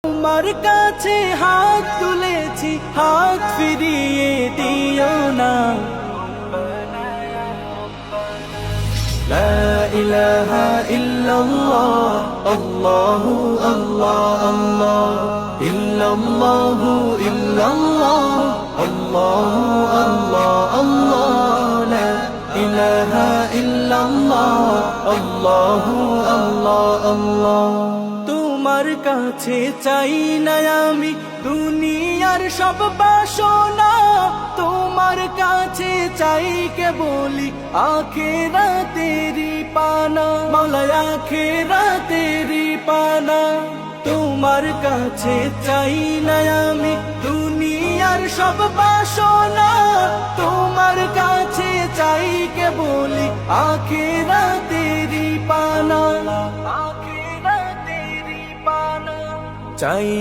তোমার কাছে হাত তুলেছি, হাত ফিরিয়ে দিও না। লা ইলাহা ইল্লাল্লাহ, আল্লাহু আল্লাহ আল্লাহ, ইল্লাল্লাহু ইল্লাল্লাহ, আল্লাহু আল্লাহ আল্লাহ, লা ইলাহা ইল্লাল্লাহ, আল্লাহু আল্লাহ আল্লাহ। তোমার কাছে চাই না আমি দুনিয়ার সব বাসনা, তোমার কাছে চাই কেবলি আখিরাতেরি পানা, মাওলা আখিরাতেরি পানা। তোমার কাছে চাই না আমি দুনিয়ার সব বাসনা, তোমার কাছে চাই কেবলি আখিরাতেরি পানা, আখিরাতেরি পানা চাই।